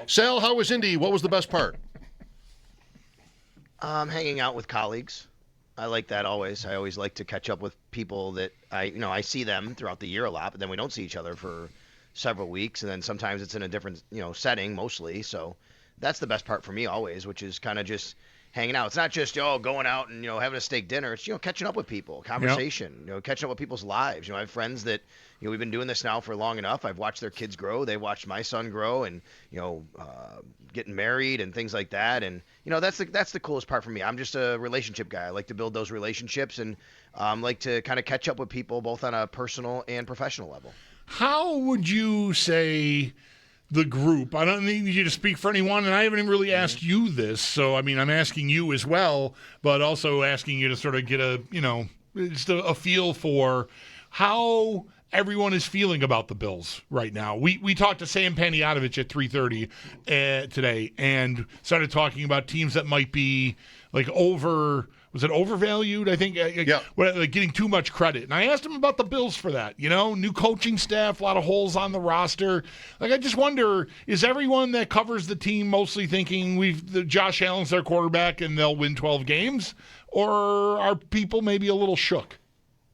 Sal, how was Indy? What was the best part? Hanging out with colleagues. I like that always. I always like to catch up with people that I see them throughout the year a lot, but then we don't see each other for several weeks, and then sometimes it's in a different, setting mostly. So that's the best part for me always, which is kind of just hanging out. It's not just going out and having a steak dinner. It's catching up with people, Yep. conversation, catching up with people's lives. I have friends that we've been doing this now for long enough. I've watched their kids grow. They watched my son grow, and getting married and things like that. And that's the coolest part for me. I'm just a relationship guy. I like to build those relationships and like to kind of catch up with people both on a personal and professional level. How would you say the group? I don't need you to speak for anyone, and I haven't even really asked you this. So, I mean, I'm asking you as well, but also asking you to sort of get just a feel for how everyone is feeling about the Bills right now. We talked to Sam Panayotovich at 3:30 today and started talking about teams that might be like was it overvalued? I think, like getting too much credit. And I asked him about the Bills for that. New coaching staff, a lot of holes on the roster. Like, I just wonder, is everyone that covers the team mostly thinking Josh Allen's their quarterback and they'll win 12 games? Or are people maybe a little shook?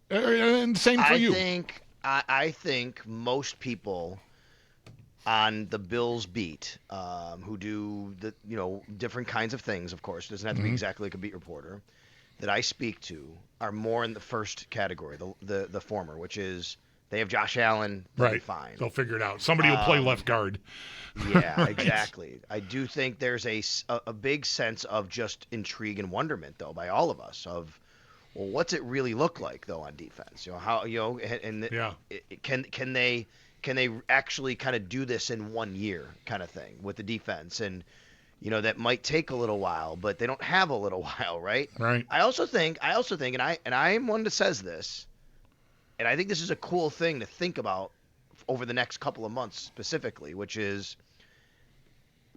And same for you. I think most people on the Bills beat, who do the different kinds of things. Of course, it doesn't have to be exactly like a beat reporter. That I speak to are more in the first category, the former, which is they have Josh Allen, they'll be fine. They'll figure it out. Somebody will play left guard. Yeah, exactly. I do think there's a big sense of just intrigue and wonderment, though, by all of us of, well, what's it really look like though on defense? Can they actually kind of do this in 1 year kind of thing with the defense? And that might take a little while, but they don't have a little while, right? Right. I also think, and I am one that says this, and I think this is a cool thing to think about over the next couple of months specifically, which is,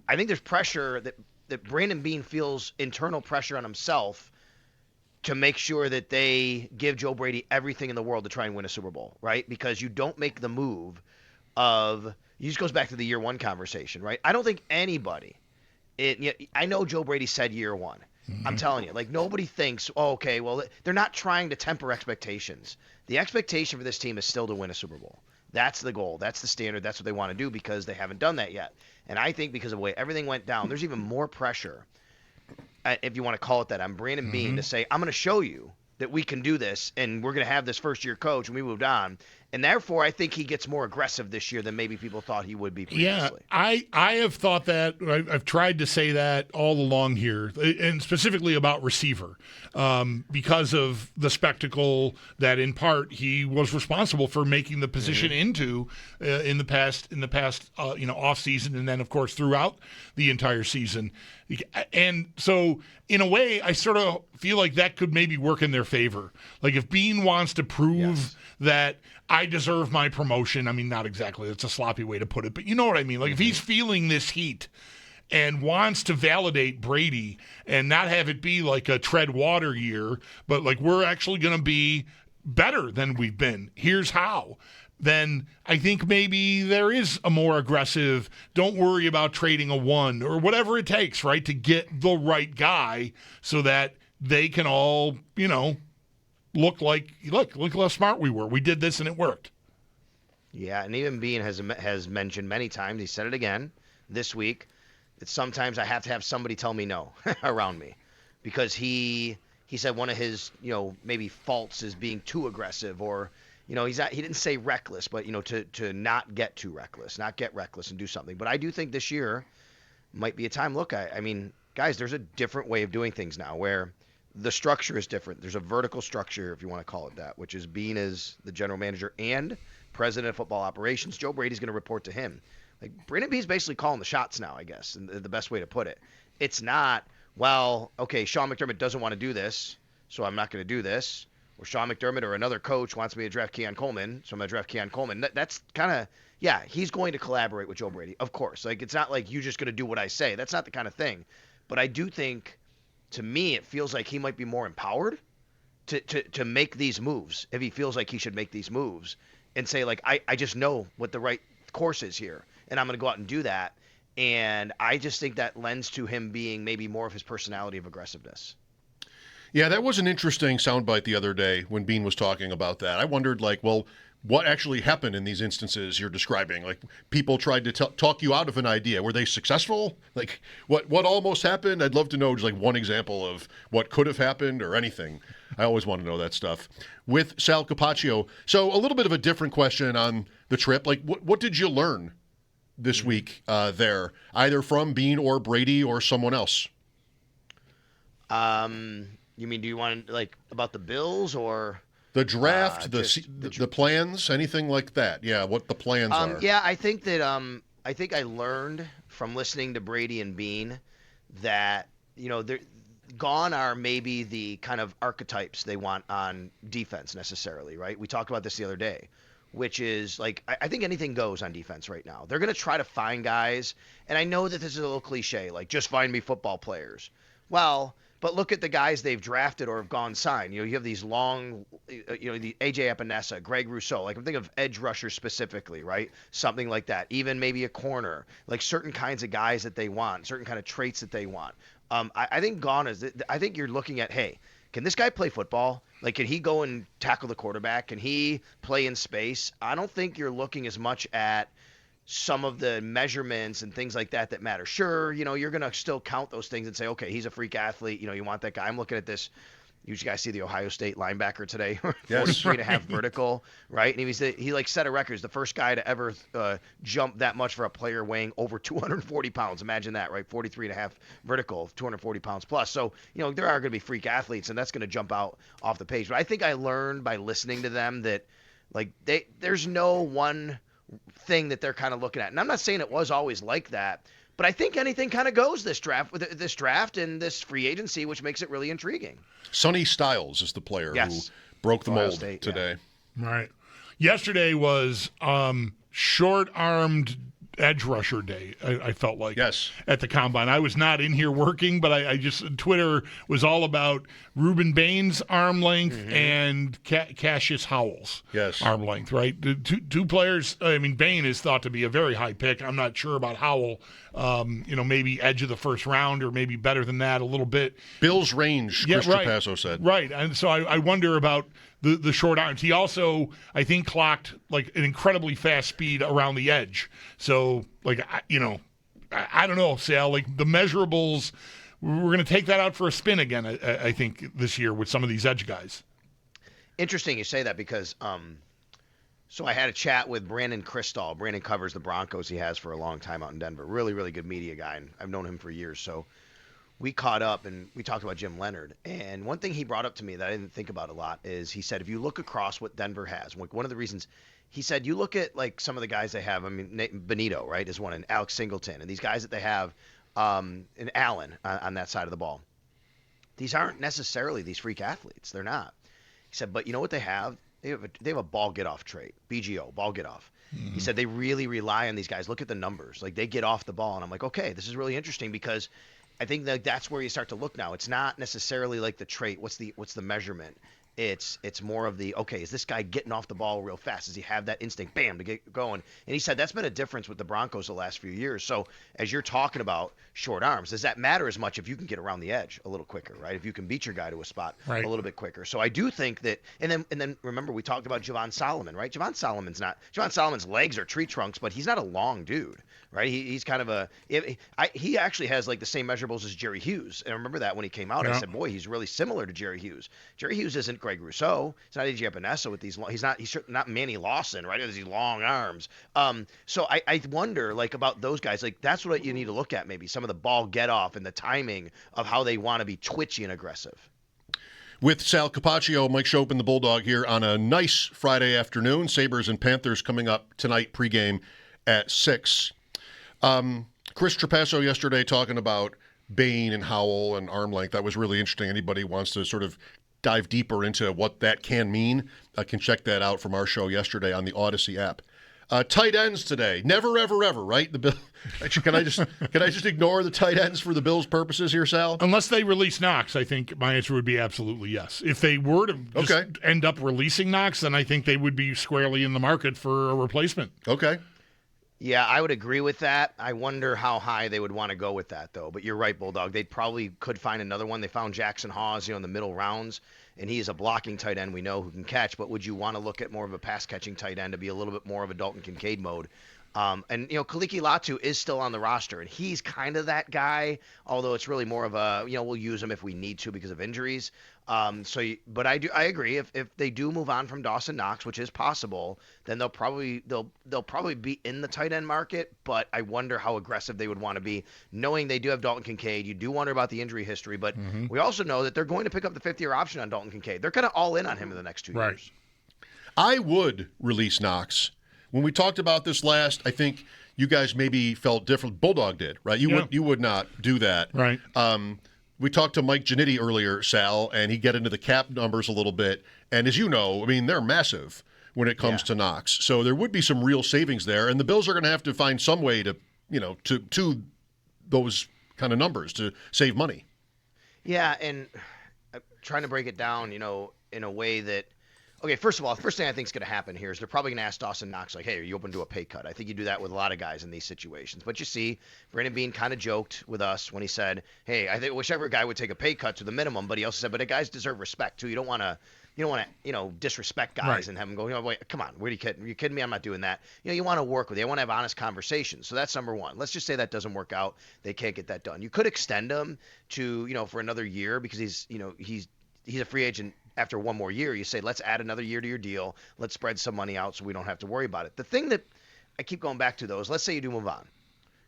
I think there's pressure that Brandon Beane feels, internal pressure on himself to make sure that they give Joe Brady everything in the world to try and win a Super Bowl, right? Because you don't make the move of, it just goes back to the year one conversation, right? I don't think anybody. I know Joe Brady said year one. I'm telling you, like, nobody thinks, okay, well, they're not trying to temper expectations. The expectation for this team is still to win a Super Bowl. That's the goal. That's the standard. That's what they want to do because they haven't done that yet. And I think because of the way everything went down, there's even more pressure, if you want to call it that, on Brandon Beane to say, I'm going to show you that we can do this, and we're going to have this first-year coach, and we moved on. And therefore, I think he gets more aggressive this year than maybe people thought he would be previously. Yeah, I have thought that. I've tried to say that all along here, and specifically about receiver, because of the spectacle that, in part, he was responsible for making the position into in the past off season, and then of course throughout the entire season. And so, in a way, I sort of feel like that could maybe work in their favor. Like if Beane wants to prove that I deserve my promotion, I mean, not exactly, it's a sloppy way to put it, but you know what I mean? Like if he's feeling this heat and wants to validate Brady and not have it be like a tread water year, but like we're actually going to be better than we've been. Here's how. Then I think maybe there is a more aggressive, don't worry about trading a one or whatever it takes, right, to get the right guy so that they can all, look how smart we were. We did this and it worked. Yeah, and even Beane has mentioned many times, he said it again this week, that sometimes I have to have somebody tell me no around me because he said one of his, maybe faults is being too aggressive or, he didn't say reckless, but, to not get too reckless, not get reckless and do something. But I do think this year might be a time. Look, I mean, guys, there's a different way of doing things now where the structure is different. There's a vertical structure, if you want to call it that, which is Beane is the general manager and president of football operations. Joe Brady's going to report to him. Like, Brandon Beane's basically calling the shots now, I guess, and the best way to put it. It's not, well, okay, Sean McDermott doesn't want to do this, so I'm not going to do this. Or Sean McDermott or another coach wants me to draft Keon Coleman, so I'm going to draft Keon Coleman. That's kind of, yeah, he's going to collaborate with Joe Brady, of course. Like, it's not like you're just going to do what I say. That's not the kind of thing. But I do think, to me, it feels like he might be more empowered to make these moves, if he feels like he should make these moves, and say, like, I just know what the right course is here, and I'm going to go out and do that. And I just think that lends to him being maybe more of his personality of aggressiveness. Yeah, that was an interesting soundbite the other day when Beane was talking about that. I wondered, like, well, what actually happened in these instances you're describing? Like, people tried to talk you out of an idea. Were they successful? Like, what almost happened? I'd love to know just like one example of what could have happened or anything. I always want to know that stuff. With Sal Capaccio, so a little bit of a different question on the trip. Like, what did you learn this week there, either from Beane or Brady or someone else? You mean, do you want like about the Bills or the draft, the plans, anything like that? Yeah, what the plans are. Yeah, I think that I think I learned from listening to Brady and Beane that they're gone are maybe the kind of archetypes they want on defense necessarily, right? We talked about this the other day, which is like I think anything goes on defense right now. They're going to try to find guys, and I know that this is a little cliche, like just find me football players. Well, but look at the guys they've drafted or have gone signed. You have these long, the AJ Epinesa, Greg Rousseau. Like I'm thinking of edge rushers specifically, right? Something like that. Even maybe a corner, like certain kinds of guys that they want, certain kind of traits that they want. I think gone is. I think you're looking at, hey, can this guy play football? Like, can he go and tackle the quarterback? Can he play in space? I don't think you're looking as much at some of the measurements and things like that matter. Sure, you're going to still count those things and say, okay, he's a freak athlete. You want that guy. I'm looking at this. You guys see the Ohio State linebacker today, 43.5 vertical, right? And he like set a record. He's the first guy to ever jump that much for a player weighing over 240 pounds. Imagine that, right? 43.5 vertical, 240 pounds plus. So, there are going to be freak athletes, and that's going to jump out off the page. But I think I learned by listening to them that, like, there's no one thing that they're kind of looking at. And I'm not saying it was always like that, but I think anything kind of goes this draft and this free agency, which makes it really intriguing. Sonny Styles is the player who broke the mold today. Yeah. Right. Yesterday was short-armed edge rusher day, I felt like. Yes. At the Combine. I was not in here working, but I just, Twitter was all about Ruben Bain's arm length and Cassius Howell's arm length, right? Two players, I mean, Beane is thought to be a very high pick. I'm not sure about Howell. Maybe edge of the first round or maybe better than that a little bit. Bill's range, Chris Trapasso said. Right. And so I wonder about the short arms. He also, I think, clocked like an incredibly fast speed around the edge. So, like, I don't know, Sal, like the measurables, we're going to take that out for a spin again, I think, this year with some of these edge guys. Interesting you say that because so I had a chat with Brandon Kristoll. Brandon covers the Broncos. He has for a long time out in Denver. Really, really good media guy, and I've known him for years. So we caught up, and we talked about Jim Leonhard. And one thing he brought up to me that I didn't think about a lot is he said, if you look across what Denver has, like one of the reasons he said, you look at like some of the guys they have. I mean, Benito, right, is one, and Alex Singleton, and these guys that they have, and Allen on that side of the ball. These aren't necessarily these freak athletes. They're not. He said, but you know what they have? They have a ball get-off trait, BGO, ball get-off. He said they really rely on these guys. Look at the numbers. Like, they get off the ball, and I'm like, okay, this is really interesting because I think that that's where you start to look now. It's not necessarily like the trait. What's the measurement? It's more of the, okay, is this guy getting off the ball real fast? Does he have that instinct, bam, to get going? And he said that's been a difference with the Broncos the last few years. So as you're talking about short arms, does that matter as much if you can get around the edge a little quicker, right? If you can beat your guy to a spot a little bit quicker. So I do think that, and then remember we talked about Javon Solomon, right? Javon Solomon's legs are tree trunks, but he's not a long dude, right? He's kind of he actually has like the same measurables as Jerry Hughes. And I remember that when he came out, I said, boy, he's really similar to Jerry Hughes. Jerry Hughes isn't Greg Rousseau. He's not AJ Epinesa with these long, he's not Manny Lawson, right? He has these long arms. So I wonder like about those guys. Like that's what you need to look at, maybe some of the ball get off and the timing of how they want to be twitchy and aggressive. With Sal Capaccio, Mike Schopp and the Bulldog here on a nice Friday afternoon. Sabres and Panthers coming up tonight pregame at 6. Chris Trapasso yesterday talking about Beane and Howell and arm length. That was really interesting. Anybody wants to sort of dive deeper into what that can mean, can check that out from our show yesterday on the Odyssey app. Tight ends today. Never, ever, ever, right? Actually, can I just ignore the tight ends for the Bills' purposes here, Sal? Unless they release Knox, I think my answer would be absolutely yes. If they were to just end up releasing Knox, then I think they would be squarely in the market for a replacement. Okay. Yeah, I would agree with that. I wonder how high they would want to go with that, though. But you're right, Bulldog. They probably could find another one. They found Jackson Hawes, in the middle rounds, and he is a blocking tight end we know who can catch. But would you want to look at more of a pass-catching tight end to be a little bit more of a Dalton Kincaid mode? Kaliki Latu is still on the roster, and he's kind of that guy, although it's really more of a, we'll use him if we need to because of injuries. But I agree. If they do move on from Dawson Knox, which is possible, then they'll probably be in the tight end market. But I wonder how aggressive they would want to be, knowing they do have Dalton Kincaid. You do wonder about the injury history, but we also know that they're going to pick up the 5th-year option on Dalton Kincaid. They're kind of all in on him in the next 2 years. I would release Knox. When we talked about this last, I think you guys maybe felt different. Bulldog did, right? You would not do that. Right. We talked to Mike Giannitti earlier, Sal, and he'd get into the cap numbers a little bit. And as you know, they're massive when it comes to Knox. So there would be some real savings there. And the Bills are going to have to find some way to, to those kind of numbers to save money. Yeah, and I'm trying to break it down, in a way that, okay, first of all, the first thing I think is going to happen here is they're probably going to ask Dawson Knox, like, hey, are you open to a pay cut? I think you do that with a lot of guys in these situations. But you see, Brandon Beane kind of joked with us when he said, hey, I think whichever guy would take a pay cut to the minimum, but he also said, but the guys deserve respect, too. You don't want to disrespect guys and have them go, wait, come on, are you kidding me? I'm not doing that. You want to work with you. I want to have honest conversations. So that's number one. Let's just say that doesn't work out. They can't get that done. You could extend him to, for another year because he's a free agent. After one more year, you say, let's add another year to your deal. Let's spread some money out so we don't have to worry about it. The thing that I keep going back to, though, is let's say you do move on.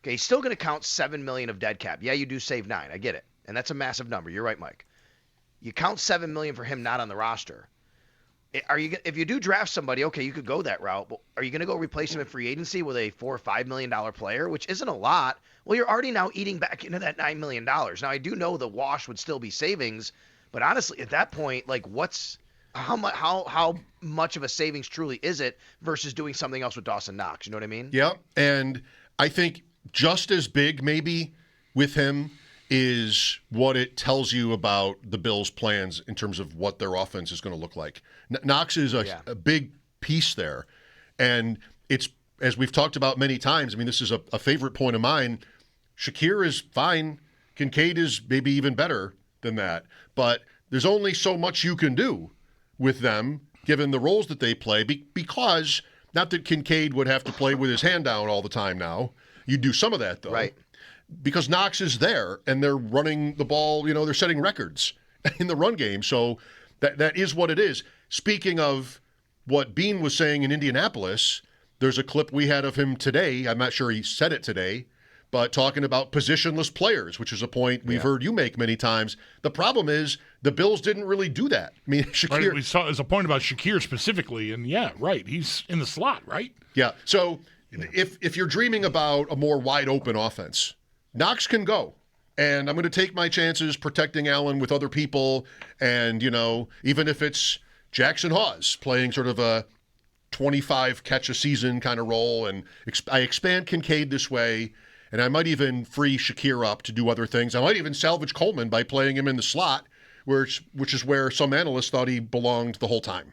Okay, he's still going to count $7 million of dead cap. Yeah, you do save $9 million. I get it. And that's a massive number. You're right, Mike. You count $7 million for him not on the roster. If you do draft somebody, okay, you could go that route. But are you going to go replace him in free agency with a $4 or $5 million player, which isn't a lot? Well, you're already now eating back into that $9 million. Now, I do know the wash would still be savings, but honestly, at that point, like, how much of a savings truly is it versus doing something else with Dawson Knox? You know what I mean? Yeah, and I think just as big maybe with him is what it tells you about the Bills' plans in terms of what their offense is going to look like. Knox is a big piece there, and it's, as we've talked about many times, this is a favorite point of mine. Shakir is fine. Kincaid is maybe even better than that. But there's only so much you can do with them, given the roles that they play, because, not that Kincaid would have to play with his hand down all the time now. You do some of that, though. Right. Because Knox is there, and they're running the ball, they're setting records in the run game. So that is what it is. Speaking of what Beane was saying in Indianapolis, there's a clip we had of him today. I'm not sure he said it today, but talking about positionless players, which is a point we've heard you make many times. The problem is the Bills didn't really do that. Shakir. Right, we saw there's a point about Shakir specifically, and he's in the slot, right? Yeah. So if you're dreaming about a more wide open offense, Knox can go. And I'm going to take my chances protecting Allen with other people. And, even if it's Jackson Hawes playing sort of a 25 catch a season kind of role, and I expand Kincaid this way. And I might even free Shakir up to do other things. I might even salvage Coleman by playing him in the slot, which is where some analysts thought he belonged the whole time.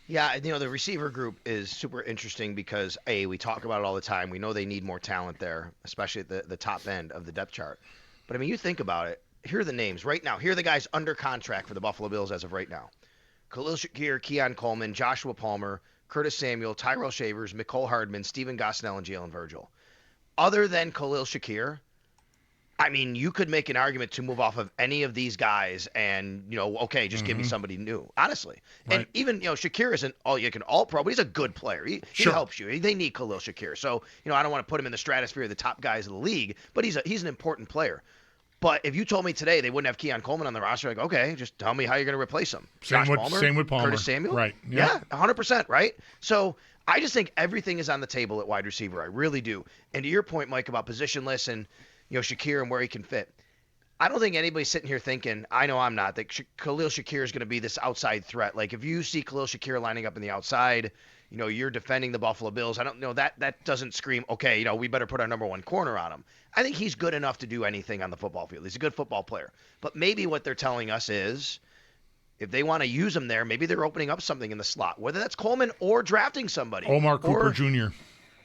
Yeah, the receiver group is super interesting because, we talk about it all the time. We know they need more talent there, especially at the top end of the depth chart. But, you think about it. Here are the names right now. Here are the guys under contract for the Buffalo Bills as of right now. Khalil Shakir, Keon Coleman, Joshua Palmer, Curtis Samuel, Tyrell Shavers, Mecole Hardman, Steven Gosnell, and Jalen Virgil. Other than Khalil Shakir, you could make an argument to move off of any of these guys and, just give me somebody new, honestly. Right. And even, Shakir isn't all-pro, but he's a good player. He helps you. They need Khalil Shakir. So, I don't want to put him in the stratosphere of the top guys in the league, but he's an important player. But if you told me today they wouldn't have Keon Coleman on the roster, I'd go, okay, just tell me how you're going to replace him. Same with Palmer. Curtis Samuel? Right. Yeah, 100%, right? So I just think everything is on the table at wide receiver. I really do. And to your point, Mike, about positionless and, Shakir and where he can fit, I don't think anybody's sitting here thinking, I know I'm not, that Khalil Shakir is going to be this outside threat. Like, if you see Khalil Shakir lining up in the outside, you're defending the Buffalo Bills. I don't know, that doesn't scream, okay, we better put our number one corner on him. I think he's good enough to do anything on the football field. He's a good football player. But maybe what they're telling us is, if they want to use him there, maybe they're opening up something in the slot, whether that's Coleman or drafting somebody. Omar Cooper Jr.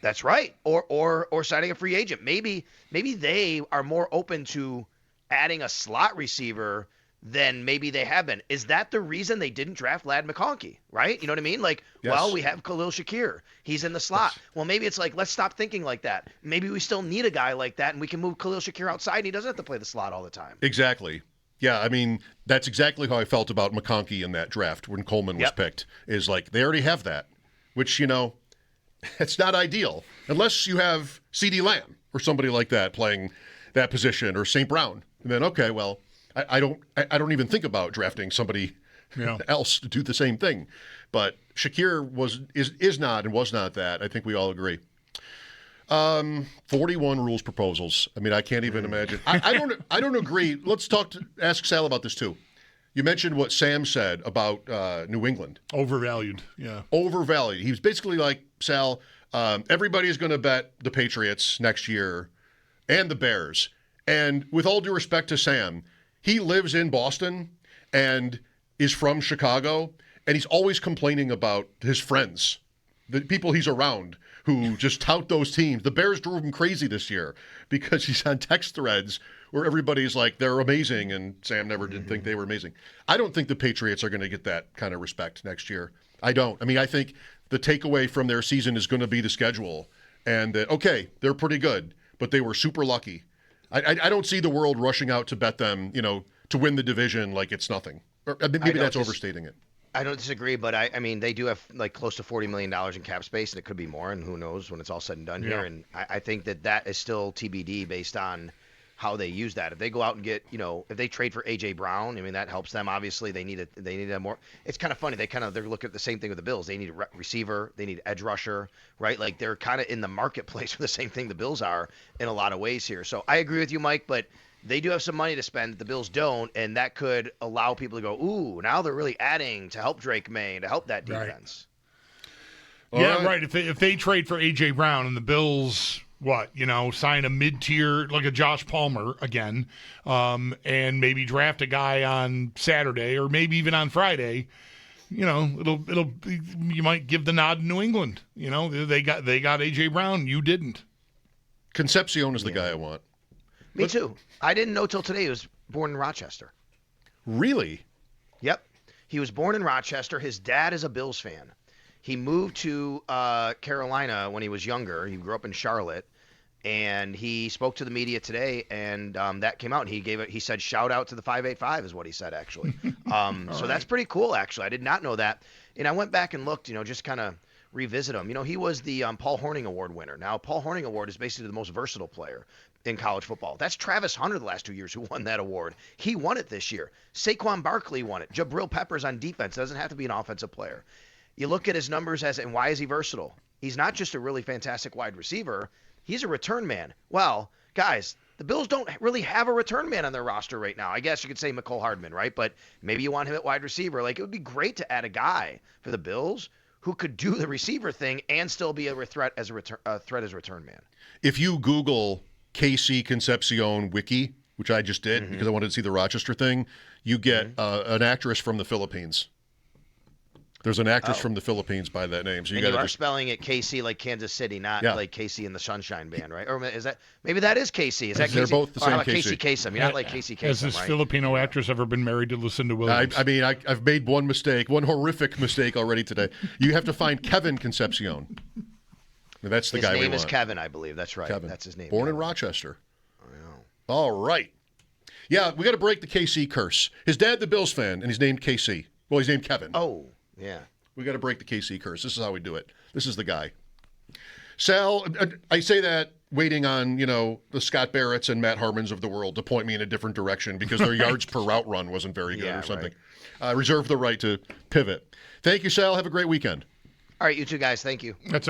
That's right. Or signing a free agent. Maybe they are more open to adding a slot receiver than maybe they have been. Is that the reason they didn't draft Lad McConkey? Right? You know what I mean? Like, Yes. well, we have Khalil Shakir. He's in the slot. Yes. Well, maybe it's like, let's stop thinking like that. Maybe we still need a guy like that, and we can move Khalil Shakir outside, and he doesn't have to play the slot all the time. Exactly. Yeah, I mean, that's exactly how I felt about McConkey in that draft when Coleman was picked, is like, they already have that, which, it's not ideal unless you have CeeDee Lamb or somebody like that playing that position, or St. Brown. And then, okay, well, I don't even think about drafting somebody else to do the same thing. But Shakir is not and was not that. I think we all agree. 41 rules proposals. I mean, I can't even imagine. I don't agree. Let's ask Sal about this too. You mentioned what Sam said about New England. Overvalued, yeah. Overvalued. He was basically like, Sal, everybody is going to bet the Patriots next year and the Bears. And with all due respect to Sam, he lives in Boston and is from Chicago, and he's always complaining about his friends, the people he's around who just tout those teams. The Bears drove him crazy this year because he's on text threads where everybody's like, they're amazing, and Sam never did think they were amazing. I don't think the Patriots are going to get that kind of respect next year. I don't. I mean, I think the takeaway from their season is going to be the schedule, and that, okay, they're pretty good, but they were super lucky. I don't see the world rushing out to bet them, to win the division like it's nothing. Or maybe that's overstating it. I don't disagree, but I mean, they do have like close to $40 million in cap space, and it could be more, and who knows when it's all said and done here. And I think that is still TBD based on how they use that. If they go out and get, if they trade for A.J. Brown, I mean, that helps them. Obviously, they need a more. It's kind of funny. They're looking at the same thing with the Bills. They need a receiver. They need edge rusher, right? Like, they're kind of in the marketplace for the same thing the Bills are in a lot of ways here. So I agree with you, Mike, but they do have some money to spend that the Bills don't, and that could allow people to go, ooh, now they're really adding to help Drake May and to help that defense. Right. Right. If they trade for A.J. Brown and the Bills, sign a mid-tier, like a Josh Palmer again, and maybe draft a guy on Saturday or maybe even on Friday, you might give the nod to New England. They got A.J. Brown, you didn't. Concepcion is the guy I want. Me too. I didn't know till today he was born in Rochester. Really? Yep. He was born in Rochester. His dad is a Bills fan. He moved to Carolina when he was younger. He grew up in Charlotte, and he spoke to the media today, and that came out. And he said, "Shout out to the 585," is what he said, actually. So that's pretty cool, actually. I did not know that, and I went back and looked, just kind of revisit him. He was the Paul Hornung Award winner. Now, Paul Hornung Award is basically the most versatile player in college football. That's Travis Hunter the last 2 years who won that award. He won it this year. Saquon Barkley won it. Jabril Peppers on defense. It doesn't have to be an offensive player. You look at his numbers and why is he versatile? He's not just a really fantastic wide receiver. He's a return man. Well, guys, the Bills don't really have a return man on their roster right now. I guess you could say McCole Hardman, right? But maybe you want him at wide receiver. Like, it would be great to add a guy for the Bills who could do the receiver thing and still be a threat as return man. If you Google KC Concepcion Wiki, which I just did because I wanted to see the Rochester thing, you get an actress from the Philippines. There's an actress from the Philippines by that name. So you are spelling it KC like Kansas City, not like KC and the Sunshine Band, right? Or is that maybe that is KC? Is that They're KC? both the same Casey Kasem. You're not like Casey Kasem, Has this Filipino actress ever been married to Lucinda Williams? I mean, I've made one horrific mistake already today. You have to find Kevin Concepcion. That's the guy we want. His name is Kevin, I believe. That's right. Kevin. That's his name. Born in Rochester. I know. All right. Yeah, we got to break the KC curse. His dad, the Bills fan, and he's named KC. Well, he's named Kevin. Oh, yeah. We got to break the KC curse. This is how we do it. This is the guy. Sal, I say that waiting on, the Scott Barretts and Matt Harmons of the world to point me in a different direction because their yards per route run wasn't very good or something. Right. Reserve the right to pivot. Thank you, Sal. Have a great weekend. All right, you two guys. Thank you. That's